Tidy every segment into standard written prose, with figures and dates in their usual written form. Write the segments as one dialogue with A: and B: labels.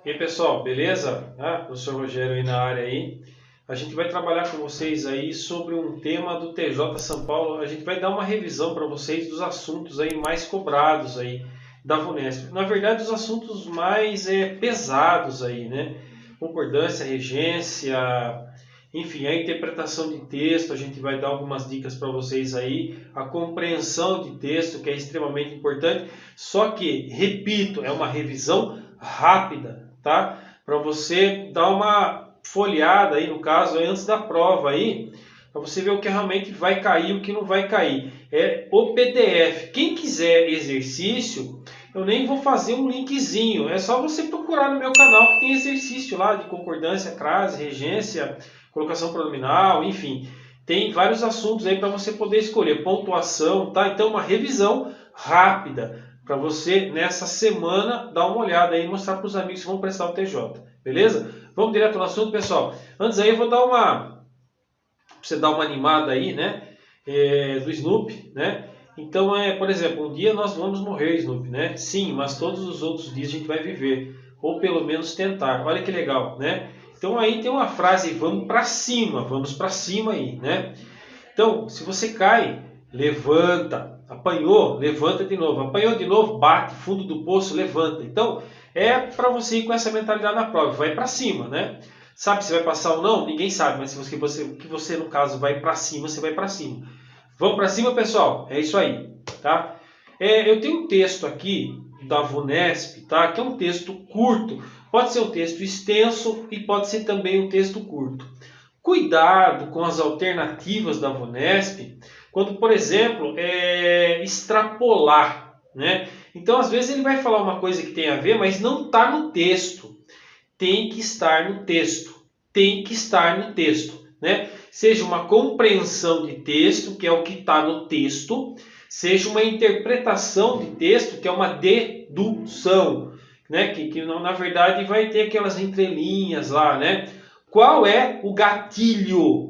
A: E aí, pessoal, beleza? Professor Rogério aí na área aí. A gente vai trabalhar com vocês aí sobre um tema do TJ São Paulo. A gente vai dar uma revisão para vocês dos assuntos aí mais cobrados aí da VUNESP. Na verdade, os assuntos mais pesados aí, né? Concordância, regência, enfim, a interpretação de texto. A gente vai dar algumas dicas para vocês aí. A compreensão de texto, que é extremamente importante. Só que, repito, é uma revisão rápida, tá? Para você dar uma folheada aí, no caso, antes da prova aí, para você ver o que realmente vai cair e o que não vai cair. É o PDF. Quem quiser exercício, eu nem vou fazer um linkzinho. É só você procurar no meu canal que tem exercício lá de concordância, crase, regência, colocação pronominal, enfim. Tem vários assuntos aí para você poder escolher. Pontuação, tá? Então, uma revisão rápida para você, nessa semana, dar uma olhada aí e mostrar para os amigos que vão prestar o TJ. Beleza? Vamos direto no assunto, pessoal. Antes aí, eu vou dar pra você dar uma animada aí, né? Do Snoopy, né? Então, por exemplo, um dia nós vamos morrer, Snoopy, né? Sim, mas todos os outros dias a gente vai viver. Ou pelo menos tentar. Olha que legal, né? Então aí tem uma frase, vamos para cima aí, né? Então, se você cai, levanta. Apanhou, levanta de novo. Apanhou de novo, bate, fundo do poço, levanta. Então, é para você ir com essa mentalidade na prova. Vai para cima, né? Sabe se vai passar ou não? Ninguém sabe, mas se você no caso vai para cima, você vai para cima. Vamos para cima, pessoal? É isso aí, tá? Eu tenho um texto aqui da VUNESP, tá? Que é um texto curto. Pode ser um texto extenso e pode ser também um texto curto. Cuidado com as alternativas da VUNESP, quando, por exemplo, extrapolar, né? Então, às vezes ele vai falar uma coisa que tem a ver, mas não está no texto. Tem que estar no texto. Tem que estar no texto, né? Seja uma compreensão de texto, que é o que está no texto, seja uma interpretação de texto, que é uma dedução, né? Que na verdade vai ter aquelas entrelinhas lá, né? Qual é o gatilho?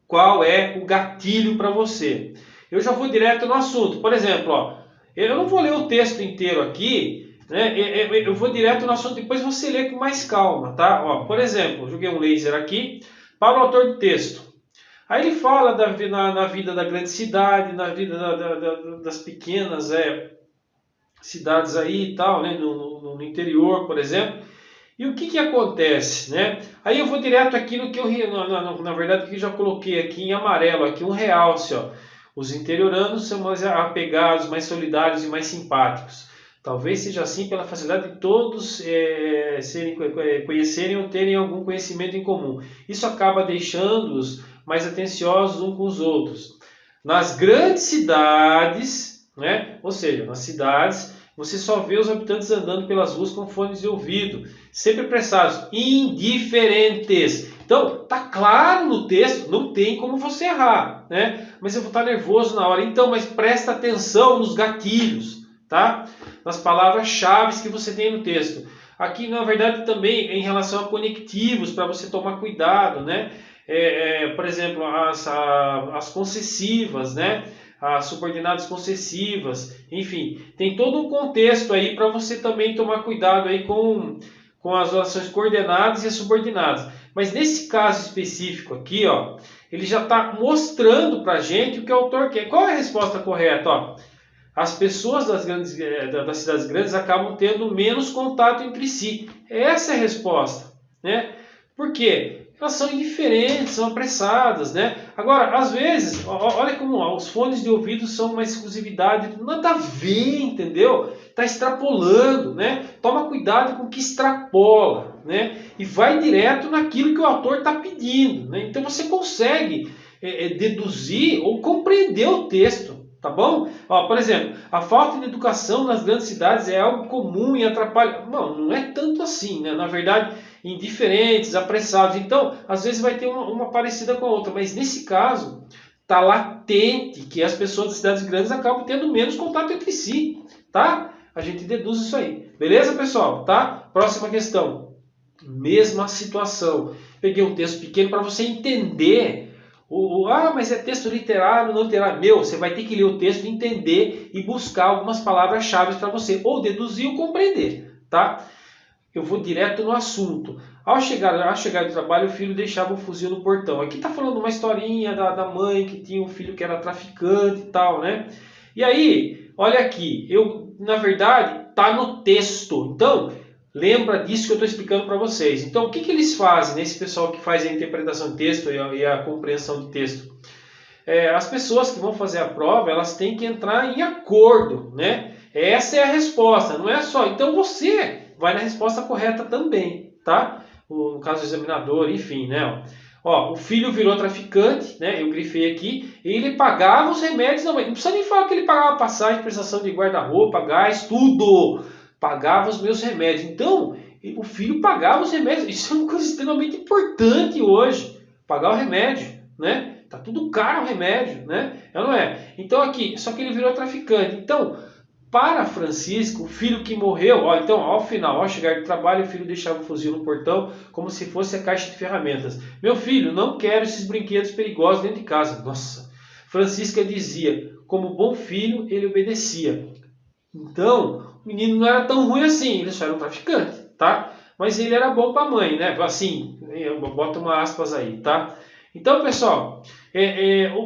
A: Qual é o gatilho para você? Eu já vou direto no assunto. Por exemplo, eu não vou ler o texto inteiro aqui, né? Eu vou direto no assunto, depois você lê com mais calma, tá? Por exemplo, joguei um laser aqui para o autor do texto. Aí ele fala na vida da grande cidade, na vida das pequenas cidades aí e tal, né? No interior, por exemplo. E o que acontece, né? Aí eu vou direto aqui no que eu, na verdade, que eu já coloquei aqui em amarelo, aqui um realce, ó. Os interioranos são mais apegados, mais solidários e mais simpáticos. Talvez seja assim pela facilidade de todos conhecerem ou terem algum conhecimento em comum. Isso acaba deixando-os mais atenciosos uns com os outros. Nas grandes cidades, né? Ou seja, nas cidades, você só vê os habitantes andando pelas ruas com fones de ouvido, sempre prestados, indiferentes. Então, tá claro no texto, não tem como você errar, né? Mas eu vou estar nervoso na hora. Então, mas presta atenção nos gatilhos, tá? Nas palavras-chave que você tem no texto. Aqui, na verdade, também em relação a conectivos, para você tomar cuidado, né? Por exemplo, as concessivas, né? As subordinadas concessivas, enfim, tem todo um contexto aí para você também tomar cuidado aí com as orações coordenadas e as subordinadas. Mas nesse caso específico aqui, ele já está mostrando para a gente o que o autor quer. Qual é a resposta correta? As pessoas das cidades grandes acabam tendo menos contato entre si. Essa é a resposta, né? Por quê? Elas são indiferentes, são apressadas, né? Agora, às vezes, olha como os fones de ouvido são uma exclusividade, nada a ver, entendeu? Está extrapolando, né? Toma cuidado com o que extrapola, né? E vai direto naquilo que o autor está pedindo, né? Então você consegue deduzir ou compreender o texto, tá bom? Por exemplo, a falta de educação nas grandes cidades é algo comum e atrapalha. Não é tanto assim, né? Na verdade, indiferentes, apressados. Então, às vezes vai ter uma parecida com a outra, mas nesse caso, está latente que as pessoas das cidades grandes acabam tendo menos contato entre si, tá? A gente deduz isso aí. Beleza, pessoal? Tá? Próxima questão. Mesma situação. Peguei um texto pequeno para você entender. Mas é texto literário, não literário. Você vai ter que ler o texto, entender e buscar algumas palavras-chave para você ou deduzir ou compreender, tá? eu vou direto no assunto. Ao chegar do trabalho, o filho deixava o fuzil no portão. Aqui está falando uma historinha da mãe que tinha um filho que era traficante e tal, né? E aí, olha aqui, na verdade, está no texto. Então, lembra disso que eu estou explicando para vocês. Então, o que eles fazem, né, esse pessoal que faz a interpretação de texto e a compreensão de texto? As pessoas que vão fazer a prova, elas têm que entrar em acordo, né? Essa é a resposta, não é só. Então, você vai na resposta correta também, tá? No caso do examinador, enfim, né? Ó, o filho virou traficante, né? Eu grifei aqui, e ele pagava os remédios da mãe. Não precisa nem falar que ele pagava passagem, prestação de guarda-roupa, gás, tudo. Pagava os meus remédios. Então, o filho pagava os remédios. Isso é uma coisa extremamente importante hoje. Pagar o remédio, né? Tá tudo caro o remédio, né? Não é? Então aqui, só que ele virou traficante. Então, para Francisco, o filho que morreu, ó, então ao final, ao chegar do trabalho, o filho deixava o fuzil no portão como se fosse a caixa de ferramentas. Meu filho, não quero esses brinquedos perigosos dentro de casa. Nossa, Francisca dizia, como bom filho, ele obedecia. Então, o menino não era tão ruim assim, ele só era um traficante, tá? Mas ele era bom para a mãe, né? Assim, eu boto uma aspas aí, tá? Então, pessoal,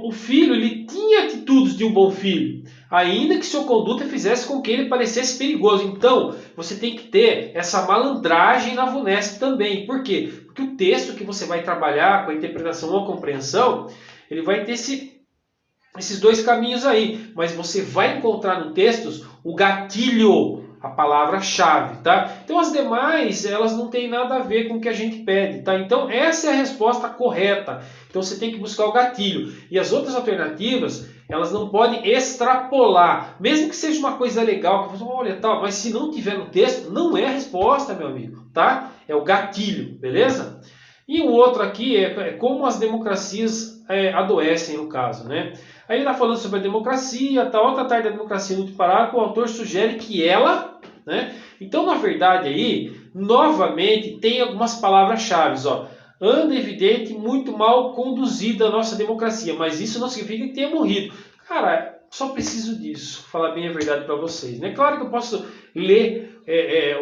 A: o filho ele tinha atitudes de um bom filho, ainda que sua conduta fizesse com que ele parecesse perigoso. Então, você tem que ter essa malandragem na VUNESP também. Por quê? Porque o texto que você vai trabalhar com a interpretação ou a compreensão, ele vai ter esses dois caminhos aí. Mas você vai encontrar no texto o gatilho, a palavra-chave, tá? Então as demais, elas não têm nada a ver com o que a gente pede, tá? Então essa é a resposta correta. Então você tem que buscar o gatilho. E as outras alternativas, elas não podem extrapolar. Mesmo que seja uma coisa legal, que você olha tal, mas se não tiver no texto, não é a resposta, meu amigo, tá? É o gatilho, beleza? E o outro aqui é como as democracias adoecem, no caso, né? Aí ele está falando sobre a democracia, tá? Outra tarde da democracia no parágrafo, o autor sugere que ela, né? Então, na verdade, aí, novamente, tem algumas palavras-chave, ó. Anda evidente, muito mal conduzida a nossa democracia, mas isso não significa que tenha morrido. Cara, só preciso disso, falar bem a verdade para vocês, né? Claro que eu posso ler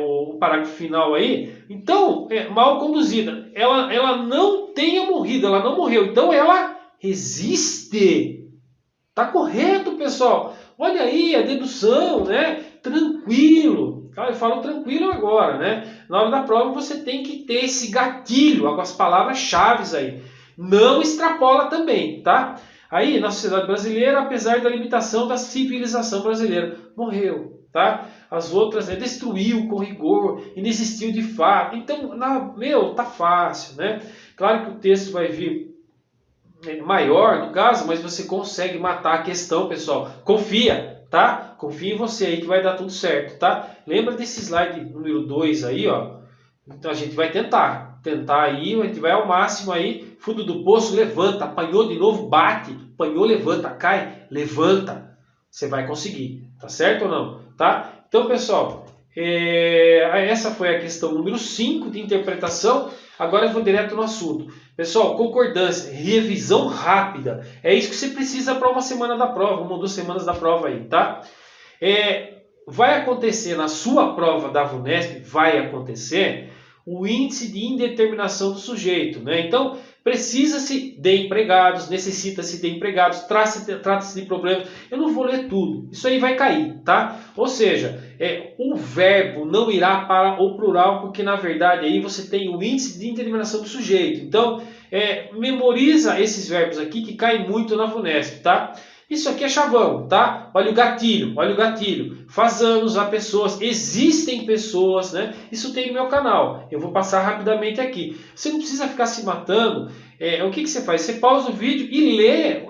A: o parágrafo final aí. Então, mal conduzida. Ela não tenha morrido, ela não morreu. Então, ela resiste. Tá correto, pessoal. Olha aí a dedução, né? Tranquilo. Eu falo tranquilo agora, né? Na hora da prova você tem que ter esse gatilho, com as palavras-chave aí. Não extrapola também, tá? Aí, na sociedade brasileira, apesar da limitação da civilização brasileira, morreu, tá? As outras, destruiu com rigor, inexistiu de fato. Então, tá fácil, né? Claro que o texto vai vir maior no caso, mas você consegue matar a questão, pessoal. Confia, tá? Confia em você aí que vai dar tudo certo, tá? Lembra desse slide número 2 aí, ó? Então a gente vai tentar aí, a gente vai ao máximo aí, fundo do poço, levanta, apanhou de novo, bate, apanhou, levanta, cai, levanta. Você vai conseguir, tá certo ou não? Tá? Então, pessoal, essa foi a questão número 5 de interpretação. Agora eu vou direto no assunto. Pessoal, concordância, revisão rápida. É isso que você precisa para uma semana da prova, uma ou 2 semanas da prova aí, tá? Vai acontecer na sua prova da VUNESP, vai acontecer o índice de indeterminação do sujeito, né? Então, precisa-se de empregados, necessita-se de empregados, trata-se de problemas. Eu não vou ler tudo, isso aí vai cair, tá? Ou seja, o verbo não irá para o plural, porque na verdade aí você tem o índice de indeterminação do sujeito. Então, memoriza esses verbos aqui que caem muito na VUNESP, tá? Isso aqui é chavão, tá? Olha o gatilho, olha o gatilho. Faz anos há pessoas, existem pessoas, né? Isso tem no meu canal. Eu vou passar rapidamente aqui. Você não precisa ficar se matando. O que você faz? Você pausa o vídeo e lê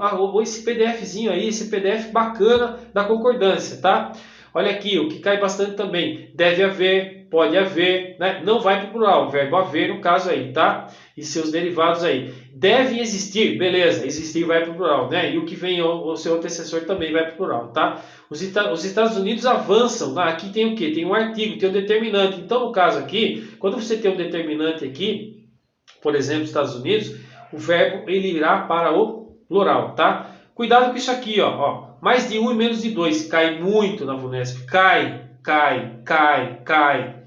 A: esse PDFzinho aí, esse PDF bacana da concordância, tá? Olha aqui, o que cai bastante também. Deve haver, pode haver, né? Não vai para o plural, o verbo haver no caso aí, tá? E seus derivados aí. Devem existir, beleza, existir vai para o plural, né? E o que vem o seu antecessor também vai para o plural, tá? Os Estados Unidos avançam, aqui tem o quê? Tem um artigo, tem um determinante. Então, no caso aqui, quando você tem um determinante aqui, por exemplo, Estados Unidos, o verbo ele irá para o plural, tá? Cuidado com isso aqui, ó. Mais de 1 e menos de 2, cai muito na VUNESP, cai,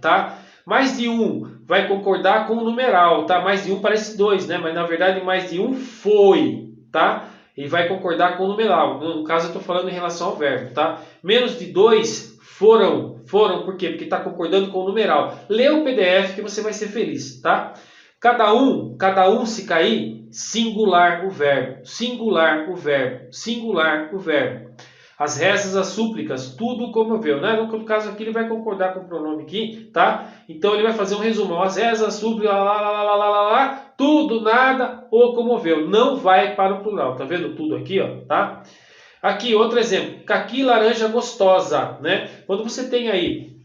A: tá? Mais de um vai concordar com o numeral, tá? Mais de um parece dois, né? Mas na verdade mais de um foi, tá? E vai concordar com o numeral. No caso eu estou falando em relação ao verbo, tá? Menos de dois foram. Foram por quê? Porque está concordando com o numeral. Lê o PDF que você vai ser feliz, tá? Cada um se cair, singular o verbo, singular o verbo, singular o verbo. As rezas, as súplicas, tudo comoveu, né? No caso aqui ele vai concordar com o pronome aqui, tá? Então ele vai fazer um resumo. As rezas, as súplicas, tudo, nada, o comoveu. Não vai para o plural, tá vendo tudo aqui, ó, tá? Aqui, outro exemplo. Caqui, laranja gostosa, né? Quando você tem aí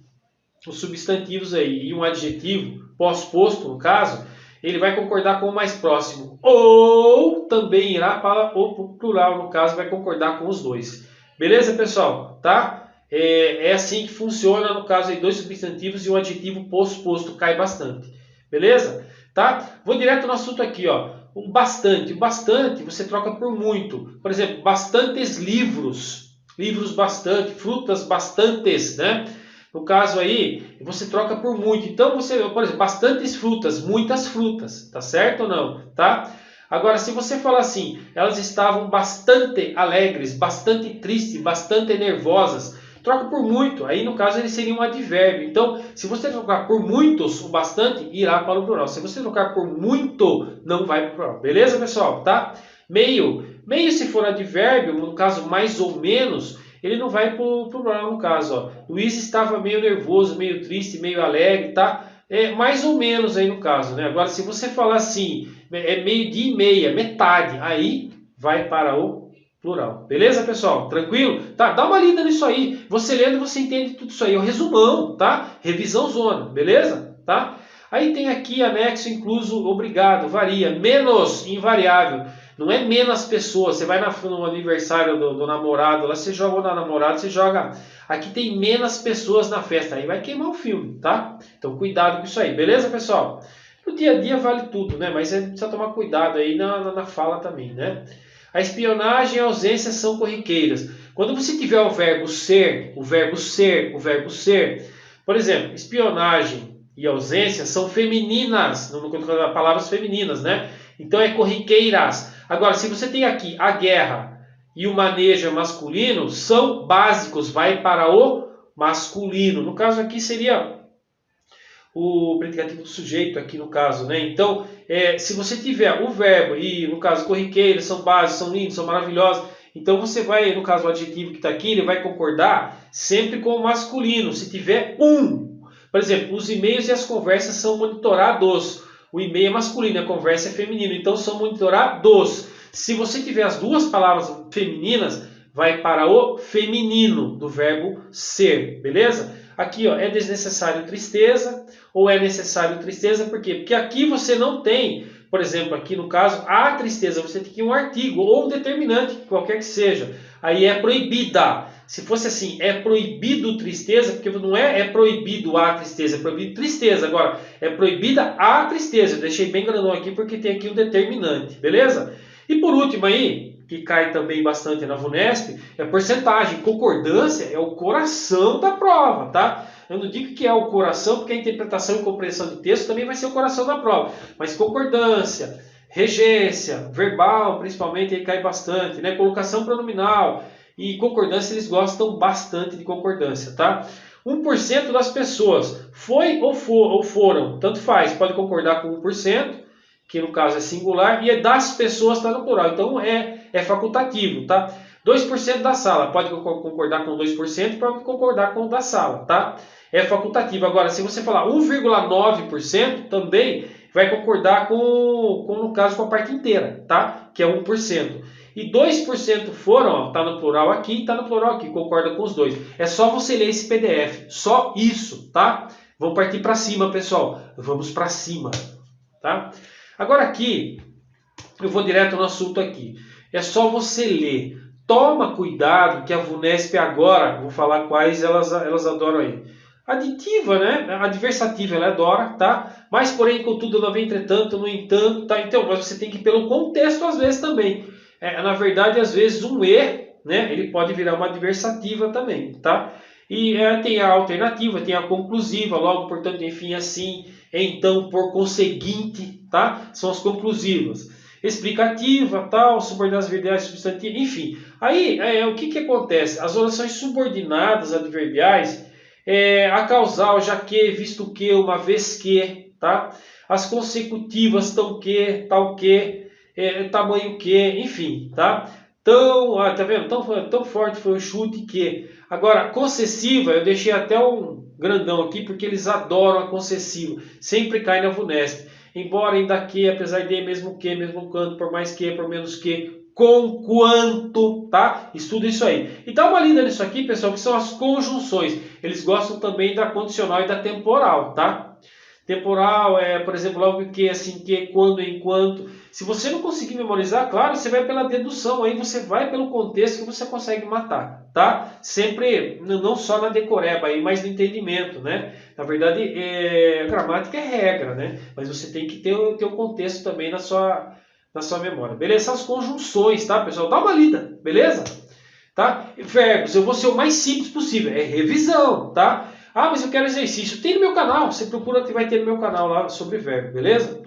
A: os substantivos aí e um adjetivo pós-posto, no caso, ele vai concordar com o mais próximo. Ou também irá para o plural, no caso, vai concordar com os dois. Beleza, pessoal? Tá? É assim que funciona, no caso, aí, dois substantivos e um adjetivo pós-posto cai bastante. Beleza? Tá? Vou direto no assunto aqui, ó. O bastante. O bastante você troca por muito. Por exemplo, bastantes livros. Livros bastante. Frutas bastantes, né? No caso aí, você troca por muito. Então, você, por exemplo, bastantes frutas, muitas frutas. Tá certo ou não? Tá? Agora, se você falar assim, elas estavam bastante alegres, bastante tristes, bastante nervosas, troca por muito. Aí, no caso, ele seria um advérbio. Então, se você trocar por muitos, o bastante irá para o plural. Se você trocar por muito, não vai para o plural. Beleza, pessoal? Tá? Meio. Meio, se for advérbio, no caso, mais ou menos, ele não vai para o plural, no caso. Ó. Luiz estava meio nervoso, meio triste, meio alegre, tá? Mais ou menos aí no caso, né? Agora, se você falar assim, é meio dia e meia, metade, aí vai para o plural. Beleza, pessoal? Tranquilo? Tá, dá uma lida nisso aí. Você lendo, você entende tudo isso aí. É o resumão, tá? Revisão zona, beleza? Tá? Aí tem aqui anexo incluso obrigado, varia. Menos invariável. Não é menos pessoas. Você vai no aniversário do namorado, lá você joga na namorada, você joga. Aqui tem menos pessoas na festa. Aí vai queimar o filme, tá? Então cuidado com isso aí, beleza, pessoal? No dia a dia vale tudo, né? Mas precisa tomar cuidado aí na fala também, né? A espionagem e a ausência são corriqueiras. Quando você tiver o verbo ser, o verbo ser, o verbo ser, por exemplo, espionagem e ausência são femininas, palavras femininas, né? Então é corriqueiras. Agora, se você tem aqui a guerra e o manejo masculino, são básicos, vai para o masculino. No caso aqui seria o predicativo do sujeito aqui no caso, né? Então, se você tiver o verbo e, no caso, corriqueiros, são básicos, são lindos, são maravilhosos, então você vai, no caso, o adjetivo que está aqui, ele vai concordar sempre com o masculino, se tiver um. Por exemplo, os e-mails e as conversas são monitorados. O e-mail é masculino, a conversa é feminino, então são monitorados. Se você tiver as duas palavras femininas, vai para o feminino do verbo ser, beleza? Aqui, ó, é desnecessário tristeza ou é necessário tristeza, por quê? Porque aqui você não tem, por exemplo, aqui no caso, a tristeza, você tem que um artigo ou um determinante, qualquer que seja. Aí é proibida. Se fosse assim, é proibido tristeza, porque não é proibido a tristeza, é proibido tristeza. Agora, é proibida a tristeza. Eu deixei bem grandão aqui porque tem aqui um determinante, beleza? E por último aí, que cai também bastante na VUNESP, é porcentagem. Concordância é o coração da prova, tá? Eu não digo que é o coração, porque a interpretação e compreensão de texto também vai ser o coração da prova. Mas concordância, regência, verbal, principalmente, aí cai bastante, né? Colocação pronominal e concordância, eles gostam bastante de concordância, tá? 1% das pessoas foi ou foram, tanto faz, pode concordar com 1%, que no caso é singular, e das pessoas está no plural, então é facultativo, tá? 2% da sala, pode concordar com 2%, pode concordar com o da sala, tá? É facultativo. Agora, se você falar 1,9%, também vai concordar no caso, com a parte inteira, tá? Que é 1%. E 2% foram, ó, tá no plural aqui, tá no plural aqui, concorda com os dois. É só você ler esse PDF, só isso, tá? Vamos partir para cima, pessoal. Vamos para cima, tá? Agora aqui, eu vou direto no assunto aqui. É só você ler. Toma cuidado que a VUNESP agora, vou falar quais elas adoram aí. Aditiva, né? Adversativa ela adora, tá? Mas porém, contudo, não vem entretanto, no entanto, tá? Então, mas você tem que ir pelo contexto às vezes também. Na verdade, às vezes um e, né? Ele pode virar uma adversativa também, tá? E tem a alternativa, tem a conclusiva, logo, portanto, enfim, assim, então, por conseguinte, tá? São as conclusivas. Explicativa, tal, subordinadas adverbiais, substantivas, enfim. Aí, o que acontece? As orações subordinadas adverbiais, a causal, já que, visto que, uma vez que, tá? As consecutivas, tão que, tal que, tamanho que, enfim, tá? Tá vendo? Tão forte foi o chute que... Agora, concessiva, eu deixei até um grandão aqui, porque eles adoram a concessiva. Sempre cai na VUNESP. Embora, ainda que, apesar de, mesmo que, mesmo quando, por mais que, por menos que, com quanto, tá? Estuda isso aí. E dá uma lida nisso aqui, pessoal, que são as conjunções. Eles gostam também da condicional e da temporal, tá? Temporal por exemplo, logo que, assim, que, quando, enquanto. Se você não conseguir memorizar, claro, você vai pela dedução, aí você vai pelo contexto que você consegue matar, tá? Sempre, não só na decoreba, aí, mas no entendimento, né? Na verdade, a gramática é regra, né? Mas você tem que ter o contexto também na sua memória. Beleza? Essas conjunções, tá, pessoal? Dá uma lida, beleza? Tá? Verbos, eu vou ser o mais simples possível, é revisão, tá? Ah, mas eu quero exercício. Tem no meu canal, você procura que vai ter no meu canal lá sobre verbo, beleza?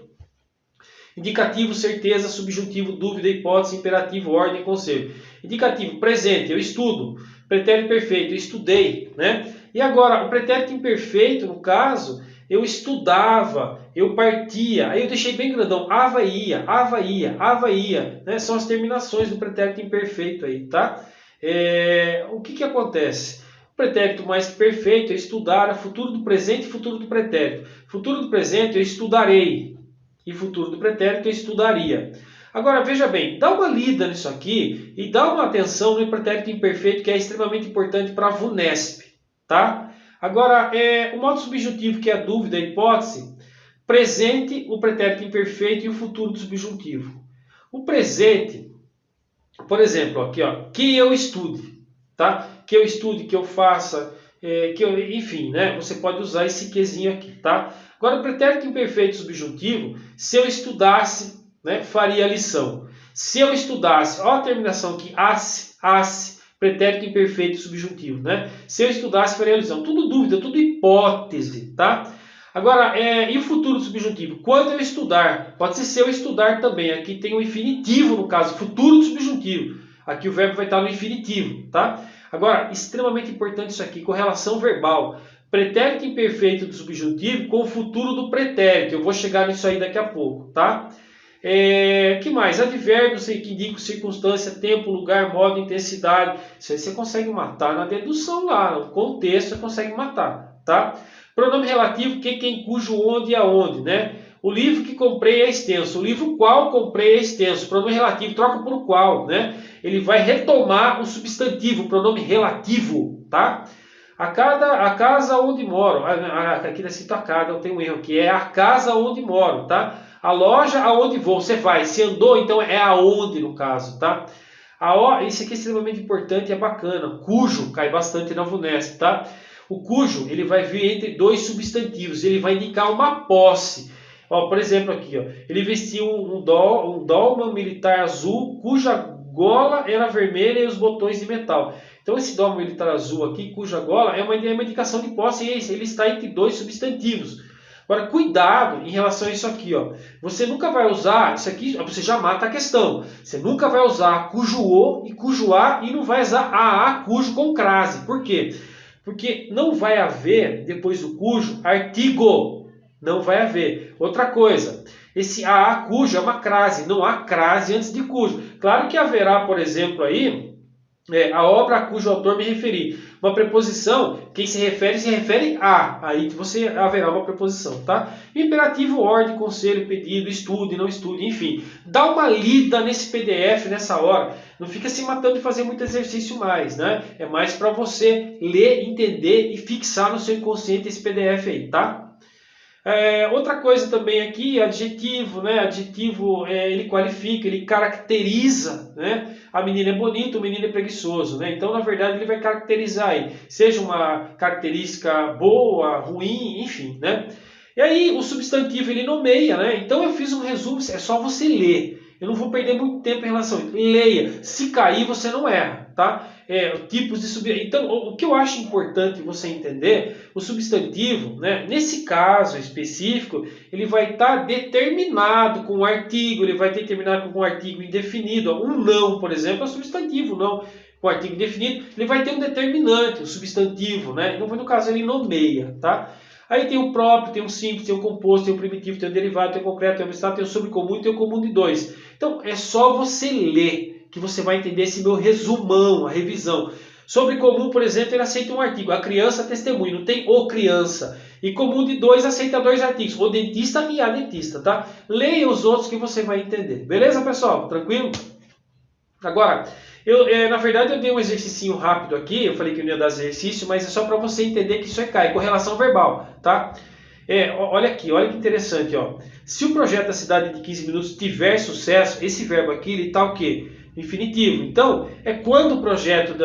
A: Indicativo, certeza, subjuntivo, dúvida, hipótese, imperativo, ordem, conselho. Indicativo, presente, eu estudo. Pretérito perfeito, eu estudei, né? E agora, o pretérito imperfeito, no caso, eu estudava, eu partia. Aí eu deixei bem grandão, avaía, avaía, avaía, né? São as terminações do pretérito imperfeito aí, tá? O que acontece? O pretérito mais que perfeito é estudar, é futuro do presente e futuro do pretérito. Futuro do presente eu estudarei e futuro do pretérito eu estudaria. Agora veja bem, dá uma lida nisso aqui e dá uma atenção no pretérito imperfeito, que é extremamente importante para a VUNESP, tá? Agora, o modo subjuntivo, que é a dúvida, a hipótese, presente, o pretérito imperfeito e o futuro do subjuntivo. O presente, por exemplo, aqui, ó, que eu estude, tá? Que eu estude, que eu faça, enfim, né? Você pode usar esse quezinho aqui, tá? Agora, o pretérito imperfeito subjuntivo, se eu estudasse, né, faria a lição. Se eu estudasse, ó a terminação aqui, asse, pretérito imperfeito subjuntivo, né? Se eu estudasse, faria a lição. Tudo dúvida, tudo hipótese, tá? Agora, e o futuro do subjuntivo? Quando eu estudar, pode ser se eu estudar também. Aqui tem o infinitivo, no caso, futuro do subjuntivo. Aqui o verbo vai estar no infinitivo, tá? Agora, extremamente importante isso aqui, correlação verbal. Pretérito imperfeito do subjuntivo com o futuro do pretérito. Eu vou chegar nisso aí daqui a pouco, tá? Que mais? Advérbios que indicam circunstância, tempo, lugar, modo, intensidade. Isso aí você consegue matar na dedução lá, no contexto você consegue matar, tá? Pronome relativo, que, quem, cujo, onde e aonde, né? O livro que comprei é extenso. O livro qual comprei é extenso. Pronome relativo, troca por o qual, né? Ele vai retomar o substantivo, o pronome relativo, tá? A casa onde moro. Aqui está escrito a casa, tem um erro aqui. É a casa onde moro, tá? A loja aonde vou. Você vai. Se andou, então é aonde no caso, tá? Isso aqui é extremamente importante e é bacana. Cujo cai bastante na VUNESP, tá? O cujo, ele vai vir entre dois substantivos. Ele vai indicar uma posse. Ó, por exemplo, aqui, ó, ele vestia um dolman militar azul, cuja gola era vermelha e os botões de metal. Então, esse dolman militar azul aqui, cuja gola, é uma indicação de posse. Ele está entre dois substantivos. Agora, cuidado em relação a isso aqui. Ó. Você nunca vai usar, isso aqui você já mata a questão. Você nunca vai usar cujo o e cujo a e não vai usar a cujo com crase. Por quê? Porque não vai haver, depois do cujo, artigo. Não vai haver. Outra coisa, esse a cujo é uma crase, não há crase antes de cujo. Claro que haverá, por exemplo, aí, a obra a cujo autor me referi. Uma preposição, quem se refere a. Aí você haverá uma preposição, tá? Imperativo, ordem, conselho, pedido, estude, não estude, enfim. Dá uma lida nesse PDF nessa hora. Não fica se matando de fazer muito exercício mais, né? É mais para você ler, entender e fixar no seu inconsciente esse PDF aí, tá? Outra coisa também aqui, adjetivo, né? Adjetivo, ele qualifica, ele caracteriza, né? A menina é bonita, o menino é preguiçoso, né? Então, na verdade, ele vai caracterizar aí, seja uma característica boa, ruim, enfim, né? E aí, o substantivo, ele nomeia, né? Então, eu fiz um resumo, é só você ler. Eu não vou perder muito tempo em relação a isso. Leia. Se cair, você não erra, tá? Tipos de substantivo. Então, o que eu acho importante você entender, o substantivo, né, nesse caso específico, ele vai estar determinado com um artigo, ele vai determinar com um artigo indefinido. Um não, por exemplo, é substantivo, não. Com artigo indefinido, ele vai ter um determinante, um substantivo, né? Então, no caso, ele nomeia, tá? Aí tem o próprio, tem o simples, tem o composto, tem o primitivo, tem o derivado, tem o concreto, tem o abstrato, tem o sobrecomum e tem o comum de dois. Então, é só você ler que você vai entender esse meu resumão, a revisão. Sobrecomum, por exemplo, ele aceita um artigo. A criança testemunha, não tem o criança. E comum de dois aceita dois artigos, o dentista e a dentista, tá? Leia os outros que você vai entender. Beleza, pessoal? Tranquilo? Agora, na verdade eu dei um exercício rápido aqui, eu falei que eu não ia dar exercício, mas é só para você entender que isso é CAI, correlação verbal, tá? Olha aqui, olha que interessante, ó. Se o projeto da cidade de 15 minutos tiver sucesso, esse verbo aqui, ele tá o quê? Infinitivo. Então, é quando o projeto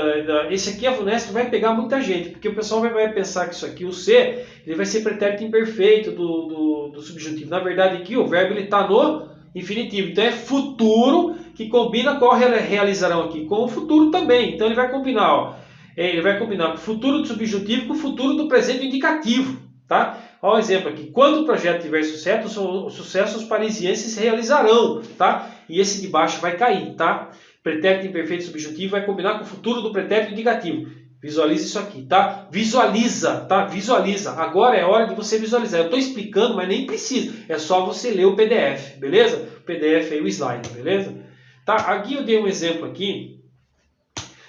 A: esse aqui, a VUNESP, vai pegar muita gente, porque o pessoal vai pensar que isso aqui, o C, ele vai ser pretérito imperfeito do subjuntivo. Na verdade aqui, o verbo, ele tá no infinitivo. Então, é futuro que combina qual realizarão aqui com o futuro também. Então, ele vai combinar, ó. Ele vai combinar o futuro do subjuntivo com o futuro do presente indicativo, tá? Olha o exemplo aqui. Quando o projeto tiver sucesso, os parisienses realizarão, tá? E esse de baixo vai cair, tá? Pretérito imperfeito subjuntivo vai combinar com o futuro do pretérito indicativo. Visualiza isso aqui, tá? Visualiza, tá? Visualiza. Agora é hora de você visualizar. Eu estou explicando, mas nem precisa. É só você ler o PDF, beleza? O PDF aí, o slide, beleza? Tá? Aqui eu dei um exemplo aqui,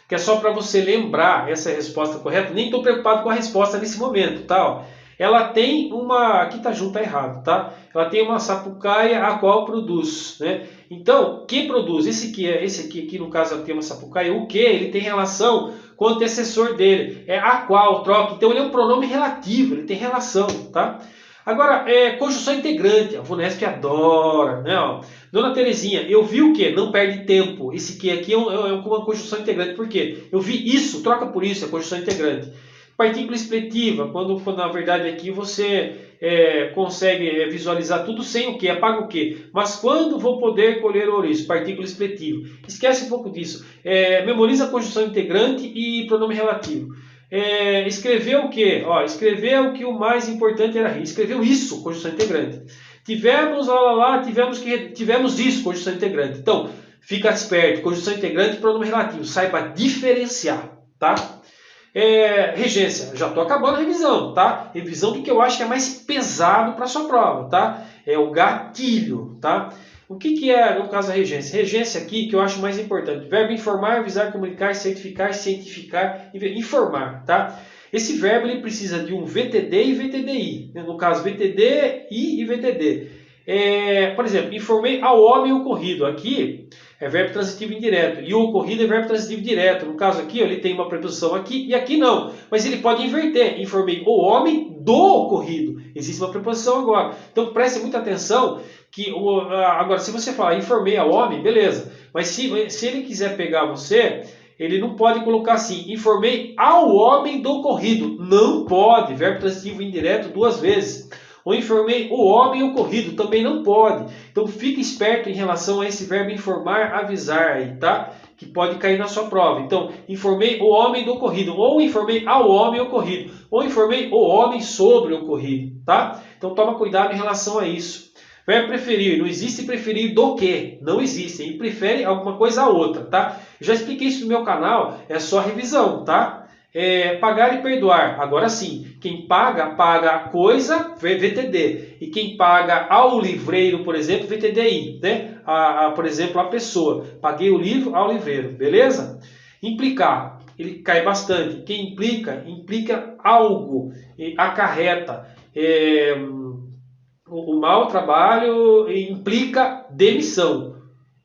A: que é só para você lembrar essa resposta correta. Nem estou preocupado com a resposta nesse momento, tá? Ó. Ela tem uma... Aqui tá junto, tá errado, tá? Ela tem uma sapucaia a qual produz, né? Então, que produz? Esse aqui no caso tem uma sapucaia. O que? Ele tem relação com o antecessor dele. É a qual, troca. Então, ele é um pronome relativo, ele tem relação, tá? Agora, conjunção integrante. A VUNESP adora, né? Ó. Dona Terezinha, eu vi o que? Não perde tempo. Esse que aqui é uma conjunção integrante. Por quê? Eu vi isso, troca por isso, é conjunção integrante. Partícula expletiva, quando na verdade aqui você consegue visualizar tudo sem o que, apaga o que. Mas quando vou poder colher ouriço? Partícula expletiva. Esquece um pouco disso. Memoriza a conjunção integrante e pronome relativo. Escreveu o que? Escreveu que o mais importante era rir. Escreveu isso, conjunção integrante. Tivemos, tivemos isso, conjunção integrante. Então, fica esperto. Conjunção integrante e pronome relativo. Saiba diferenciar, tá? Regência, já estou acabando a revisão, tá? Revisão do que eu acho que é mais pesado para a sua prova, tá? É o gatilho, tá? O que é, no caso, a regência? Regência aqui, que eu acho mais importante. Verbo informar, avisar, comunicar, certificar, cientificar, informar, tá? Esse verbo ele precisa de um VTD e VTDI. No caso, VTD e VTD. Por exemplo, informei ao homem ocorrido. Aqui é verbo transitivo indireto. E o ocorrido é verbo transitivo direto. No caso aqui, ele tem uma preposição aqui e aqui não. Mas ele pode inverter. Informei o homem do ocorrido. Existe uma preposição agora. Então preste muita atenção que agora se você falar informei ao homem, beleza. Mas se ele quiser pegar você, ele não pode colocar assim, informei ao homem do ocorrido. Não pode. Verbo transitivo indireto duas vezes. Ou informei o homem ocorrido, também não pode. Então fique esperto em relação a esse verbo informar, avisar aí, tá? Que pode cair na sua prova. Então, informei o homem do ocorrido, ou informei ao homem ocorrido, ou informei o homem sobre o ocorrido, tá? Então toma cuidado em relação a isso. Verbo preferir, não existe preferir do que, não existe. Ele prefere alguma coisa a outra, tá? Eu já expliquei isso no meu canal, é só revisão, tá? Pagar e perdoar. Agora sim, quem paga, paga a coisa, VTD. E quem paga ao livreiro, por exemplo, VTDI. Né? Por exemplo, a pessoa. Paguei o livro ao livreiro. Beleza? Implicar. Ele cai bastante. Quem implica, implica algo. Acarreta. O mau trabalho implica demissão.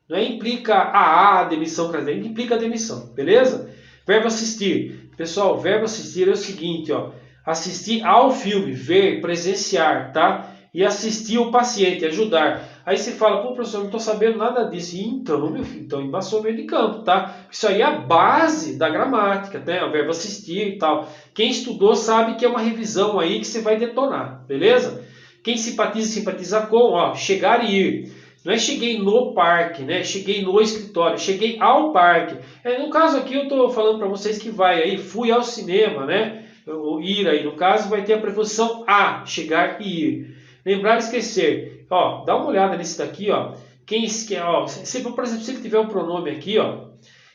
A: Não implica demissão, implica demissão. Beleza? Verbo assistir. Pessoal, o verbo assistir é o seguinte, ó. Assistir ao filme, ver, presenciar, tá? E assistir o paciente, ajudar. Aí você fala, pô, professor, não estou sabendo nada disso. Então, meu filho, então embaçou o meio de campo, tá? Isso aí é a base da gramática, né? O verbo assistir e tal. Quem estudou sabe que é uma revisão aí que você vai detonar, beleza? Quem simpatiza, simpatiza com, ó, chegar e ir. Não é cheguei no parque, né? Cheguei no escritório, cheguei ao parque. No caso aqui eu estou falando para vocês que vai aí, fui ao cinema, né? O ir aí, no caso, vai ter a preposição a, chegar e ir. Lembrar e esquecer. Ó, dá uma olhada nesse daqui, ó. Quem esquece, ó, por exemplo, se ele tiver um pronome aqui, ó.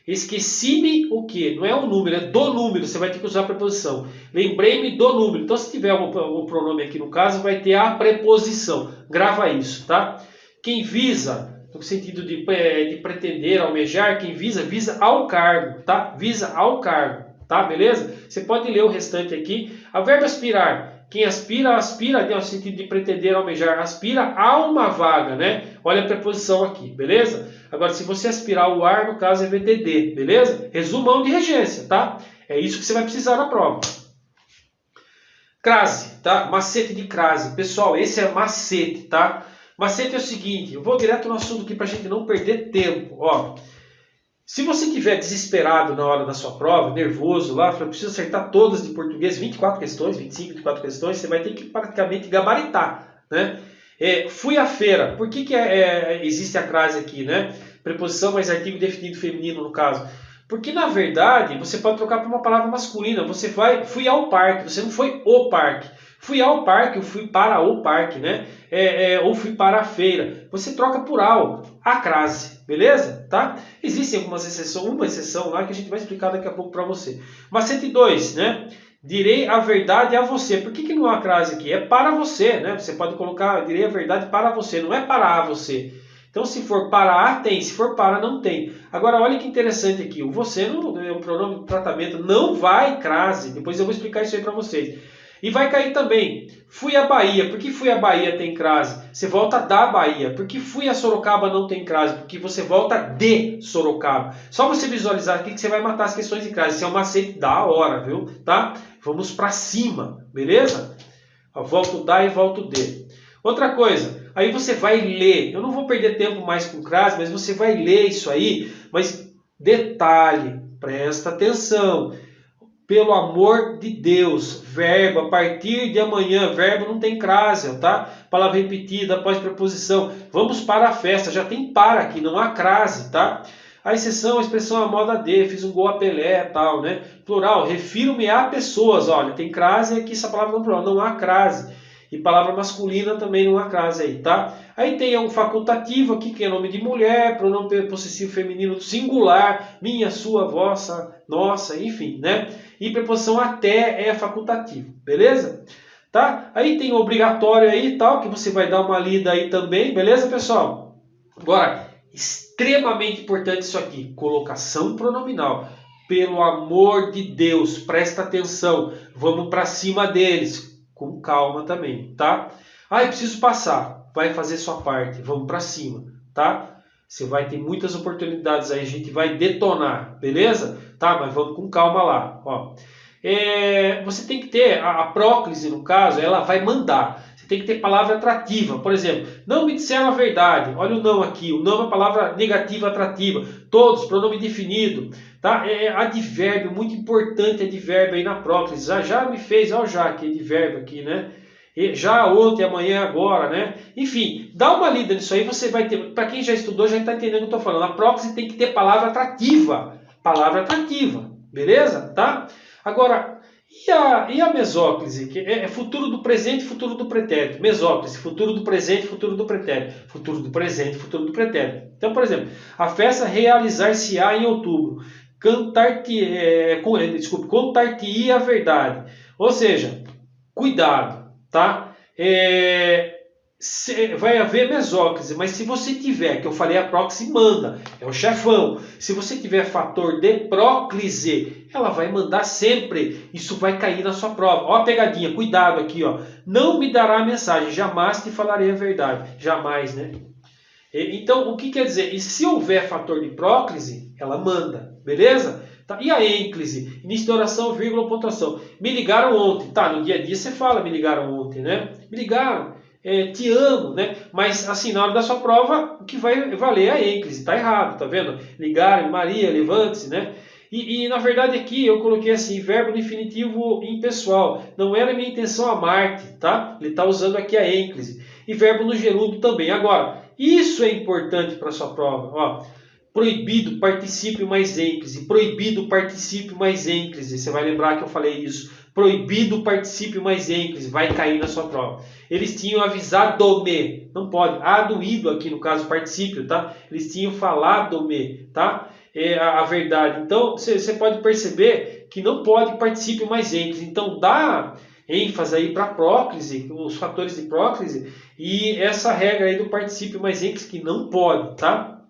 A: Esqueci-me o quê? Não é o número, é do número. Você vai ter que usar a preposição. Lembrei-me do número. Então, se tiver o pronome aqui no caso, vai ter a preposição. Grava isso, tá? Quem visa, no sentido de pretender, almejar, quem visa, visa ao cargo, tá? Visa ao cargo, tá? Beleza? Você pode ler o restante aqui. A verbo aspirar. Quem aspira, aspira, no sentido de pretender, almejar, aspira a uma vaga, né? Olha a preposição aqui, beleza? Agora, se você aspirar o ar, no caso é VTD, beleza? Resumão de regência, tá? É isso que você vai precisar na prova. Crase, tá? Macete de crase. Pessoal, esse é macete, tá? Macete é o seguinte, eu vou direto no assunto aqui para a gente não perder tempo. Ó, se você estiver desesperado na hora da sua prova, nervoso lá, eu preciso acertar todas de português, 24 questões, 25, 24 questões, você vai ter que praticamente gabaritar, né? Fui à feira. Por que existe a crase aqui, né? Preposição mais artigo definido feminino, no caso. Porque, na verdade, você pode trocar por uma palavra masculina. Você fui ao parque, você não foi o parque. Fui ao parque, eu fui para o parque, né? Ou fui para a feira. Você troca por ao, a crase, beleza? Tá? Existem algumas exceções, uma exceção lá que a gente vai explicar daqui a pouco para você. Macete 2, né? Direi a verdade a você. Por que não há crase aqui? É para você, né? Você pode colocar, direi a verdade para você, não é para a você. Então, se for para a, tem. Se for para, não tem. Agora, olha que interessante aqui. O você não é um pronome de tratamento. Não vai crase. Depois eu vou explicar isso aí para vocês. E vai cair também. Fui à Bahia. Por que fui à Bahia tem crase? Você volta da Bahia. Por que fui a Sorocaba não tem crase? Porque você volta de Sorocaba. Só você visualizar aqui que você vai matar as questões de crase. Isso é um macete da hora, viu? Tá? Vamos para cima. Beleza? Volto da e volto de. Outra coisa. Aí você vai ler. Eu não vou perder tempo mais com crase, mas você vai ler isso aí. Mas detalhe. Presta atenção. Pelo amor de Deus, verbo, a partir de amanhã, verbo não tem crase, tá? Palavra repetida, após preposição. Vamos para a festa, já tem para aqui, não há crase, tá? A exceção, a expressão, a moda de, fiz um gol a Pelé, tal, né? Plural, refiro-me a pessoas, olha, tem crase aqui, essa palavra não plural, não há crase. E palavra masculina também não há crase aí, tá? Aí tem um facultativo aqui, que é nome de mulher, pronome possessivo feminino singular, minha, sua, vossa, nossa, enfim, né? E preposição até é facultativo, beleza? Tá? Aí tem obrigatório aí e tal, que você vai dar uma lida aí também, beleza, pessoal? Agora, extremamente importante isso aqui, colocação pronominal. Pelo amor de Deus, presta atenção, vamos para cima deles, com calma também, tá? Ah, eu preciso passar, vai fazer sua parte, vamos para cima, tá? Você vai ter muitas oportunidades aí, a gente vai detonar, beleza? Tá, mas vamos com calma lá. Ó. Você tem que ter, a próclise no caso, ela vai mandar. Você tem que ter palavra atrativa. Por exemplo, não me disseram a verdade. Olha o não aqui. O não é uma palavra negativa atrativa. Todos, pronome definido. Tá? Advérbio, muito importante advérbio aí na próclise. Já me fez, olha o já aqui, advérbio aqui, né? Já ontem, amanhã, agora, né? Enfim, dá uma lida nisso aí, você vai ter. Para quem já estudou, já está entendendo o que eu estou falando. A próclise tem que ter palavra atrativa. Palavra atrativa, beleza? Tá? Agora, e a mesóclise? Que é futuro do presente e futuro do pretérito. Mesóclise, futuro do presente e futuro do pretérito. Futuro do presente e futuro do pretérito. Então, por exemplo, a festa realizar-se-á em outubro. Contar-te-ia a verdade. Ou seja, cuidado, tá? Vai haver mesóclise, mas se você tiver, que eu falei, a próclise manda, é o chefão. Se você tiver fator de próclise, ela vai mandar sempre. Isso vai cair na sua prova. Ó a pegadinha, cuidado aqui, ó. Não me dará a mensagem, jamais te falarei a verdade. Jamais, né? Então, o que quer dizer? E se houver fator de próclise, ela manda, beleza? Tá? E a ênclise? Início de oração, vírgula, pontuação. Me ligaram ontem. Tá, no dia a dia você fala me ligaram ontem, né? Me ligaram. Te amo, né? Mas assim, na hora da sua prova, o que vai valer é a ênclise, tá errado, tá vendo? Ligar, Maria, levante-se, né? E na verdade aqui eu coloquei assim, verbo no infinitivo impessoal. Não era minha intenção amar-te, tá? Ele está usando aqui a ênclise. E verbo no gerúndio também. Agora, Isso é importante para a sua prova. Ó, proibido particípio mais ênclise. Proibido particípio mais ênclise. Você vai lembrar que eu falei isso. Proibido particípio mais ênclise. Vai cair na sua prova. Eles tinham avisado-me. Não pode. Aduído aqui no caso particípio, tá? Eles tinham falado-me, tá? É a verdade. Então, você pode perceber que não pode particípio mais ênclise. Então, dá ênfase aí para a próclise, os fatores de próclise, e essa regra aí do particípio mais ênclise que não pode, tá?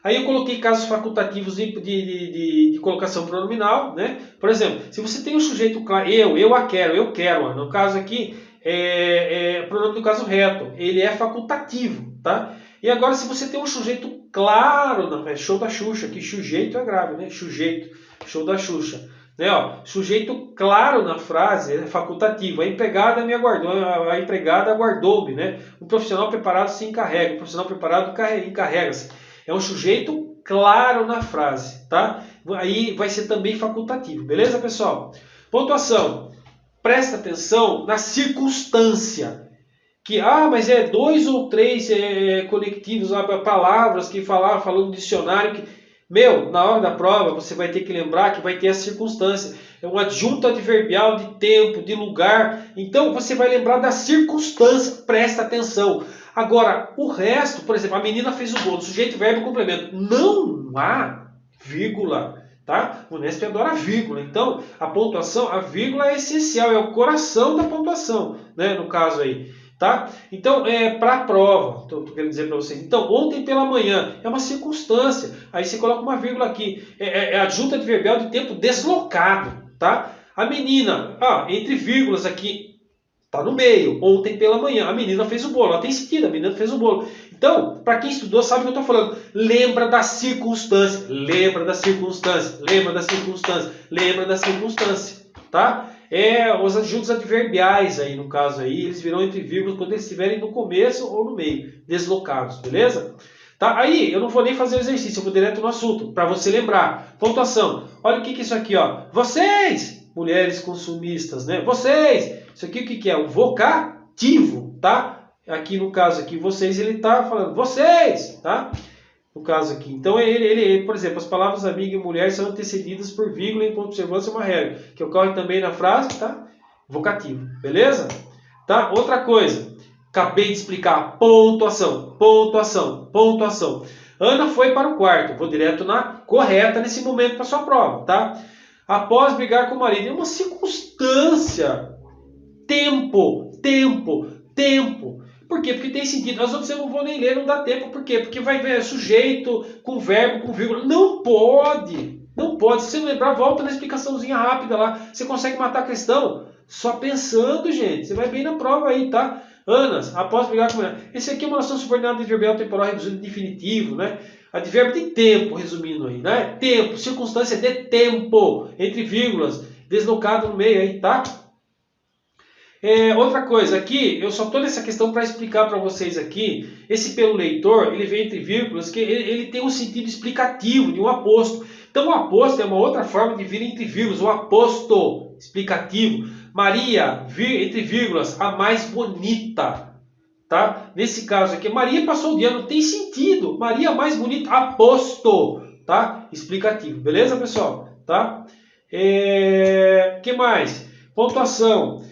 A: Aí eu coloquei casos facultativos de colocação pronominal, né? Por exemplo, se você tem um sujeito claro, eu a quero, eu quero, no caso aqui, pronome do caso reto, ele é facultativo, tá? E agora se você tem um sujeito claro, show da Xuxa, aqui sujeito é grave, né? Sujeito, show da Xuxa. Né, ó, sujeito claro na frase é facultativo. A empregada me aguardou, a empregada aguardou-me, né? Um profissional preparado se encarrega, um profissional preparado encarrega-se. É um sujeito claro na frase, tá? Aí vai ser também facultativo, beleza, pessoal? Pontuação. Presta atenção na circunstância. Que, mas é 2 ou 3 conectivos, palavras que falou no dicionário que... na hora da prova você vai ter que lembrar que vai ter a circunstância. É um adjunto adverbial de tempo, de lugar. Então você vai lembrar da circunstância. Presta atenção. Agora, o resto, por exemplo, a menina fez o bolo. Sujeito, verbo, complemento. Não há vírgula. Tá? O Unesp adora vírgula. Então, a pontuação, a vírgula é essencial. É o coração da pontuação, né? No caso aí. Tá? Então, para a prova, estou querendo dizer para vocês. Então, ontem pela manhã é uma circunstância. Aí você coloca uma vírgula aqui. É adjunto adverbial de tempo deslocado. Tá? A menina, entre vírgulas aqui, está no meio. Ontem pela manhã, a menina fez o bolo. Ela tem sentido, a menina fez o bolo. Então, para quem estudou, sabe o que eu estou falando. Lembra da circunstância. Lembra da circunstância. Lembra da circunstância. Lembra da circunstância. Tá? Os adjuntos adverbiais aí, no caso aí, eles virão entre vírgulas quando eles estiverem no começo ou no meio, deslocados, beleza? Tá? Aí, eu não vou nem fazer o exercício, eu vou direto no assunto, para você lembrar. Pontuação. Olha o que é isso aqui, ó. Vocês, mulheres consumistas, né? Vocês, isso aqui o que é? Um vocativo, tá? Aqui no caso aqui, vocês, ele tá falando vocês, tá? No caso aqui. Então, ele, por exemplo, as palavras amiga e mulher são antecedidas por vírgula em ponto de observância, é uma regra, que ocorre também na frase, tá? Vocativo, beleza? Tá? Outra coisa, acabei de explicar, pontuação, pontuação, pontuação. Ana foi para o quarto, vou direto na correta nesse momento para sua prova, tá? Após brigar com o marido, é uma circunstância, tempo, tempo, tempo. Por quê? Porque tem sentido. As outras eu não vou nem ler, não dá tempo. Por quê? Porque vai ver sujeito com verbo, com vírgula. Não pode. Não pode. Se você não lembrar, volta na explicaçãozinha rápida lá. Você consegue matar a questão só pensando, gente. Você vai bem na prova aí, tá? Anas, após brigar com ela. Esse aqui é uma oração subordinada de adverbial temporal reduzido de definitivo, né? Advérbio de tempo, resumindo aí, né? Tempo, circunstância de tempo, entre vírgulas, deslocado no meio aí, tá? Outra coisa, aqui, eu só estou nessa questão para explicar para vocês aqui, esse pelo leitor, ele vem entre vírgulas, que ele tem um sentido explicativo de um aposto. Então o aposto é uma outra forma de vir entre vírgulas, o aposto explicativo. Maria, entre vírgulas, a mais bonita. Tá? Nesse caso aqui, Maria passou o dia, não tem sentido. Maria a mais bonita, aposto. Tá? Explicativo, beleza, pessoal? Tá? Que mais? Pontuação.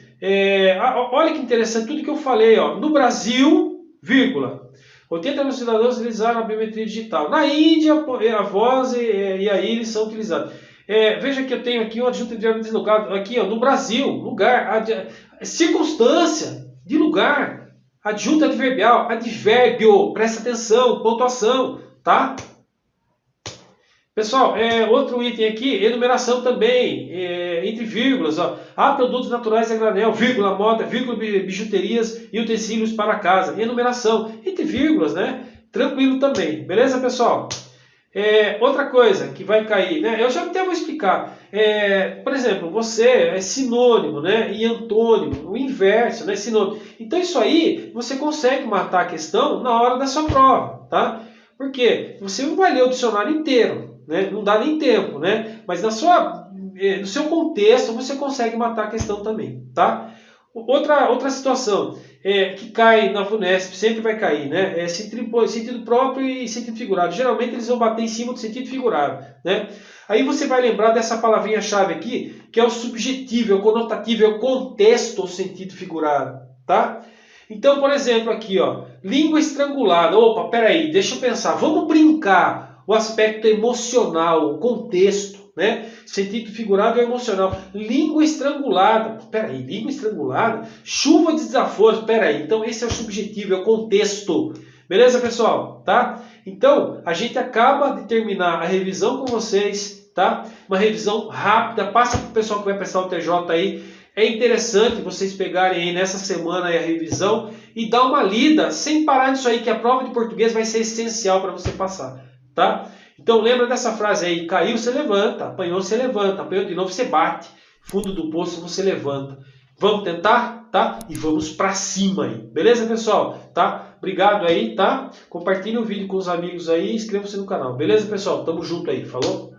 A: Olha que interessante, tudo que eu falei, ó. No Brasil, vírgula, 80% dos cidadãos utilizaram a biometria digital. Na Índia, a voz e a íris são utilizados. Veja que eu tenho aqui um adjunto de verbo deslocado. Aqui, ó, no Brasil, lugar, circunstância de lugar, adjunto adverbial, advérbio, presta atenção, pontuação, tá? Pessoal, outro item aqui, enumeração também, entre vírgulas. Ó. Há produtos naturais a granel, vírgula, moda, vírgula, bijuterias e utensílios para casa. Enumeração, entre vírgulas, né? Tranquilo também. Beleza, pessoal? Outra coisa que vai cair, né? Eu já até vou explicar. Por exemplo, você é sinônimo, né? E antônimo, o inverso, né? Sinônimo. Então isso aí, você consegue matar a questão na hora da sua prova, tá? Por quê? Você não vai ler o dicionário inteiro. Né? Não dá nem tempo, né? Mas no seu contexto você consegue matar a questão também, tá? Outra situação que cai na VUNESP, sempre vai cair, né? É sentido próprio e sentido figurado. Geralmente eles vão bater em cima do sentido figurado, né? Aí você vai lembrar dessa palavrinha-chave aqui, que é o subjetivo, é o conotativo, é o contexto ou sentido figurado, tá? Então, por exemplo, aqui, ó, língua estrangulada. Opa, peraí, deixa eu pensar. Vamos brincar o aspecto emocional, o contexto, né? Sentido figurado e emocional. Língua estrangulada. Peraí, língua estrangulada? Chuva de desaforos. Peraí, então esse é o subjetivo, é o contexto. Beleza, pessoal? Tá? Então, a gente acaba de terminar a revisão com vocês, tá? Uma revisão rápida. Passa para o pessoal que vai prestar o TJ aí. É interessante vocês pegarem aí nessa semana aí a revisão e dar uma lida, sem parar nisso aí, que a prova de português vai ser essencial para você passar, tá? Então lembra dessa frase aí, caiu, você levanta, apanhou, você levanta, apanhou de novo, você bate, fundo do poço, você levanta. Vamos tentar, tá? E vamos para cima aí, beleza, pessoal? Tá? Obrigado aí, tá? Compartilhe o vídeo com os amigos aí e inscreva-se no canal, beleza, pessoal? Tamo junto aí, falou?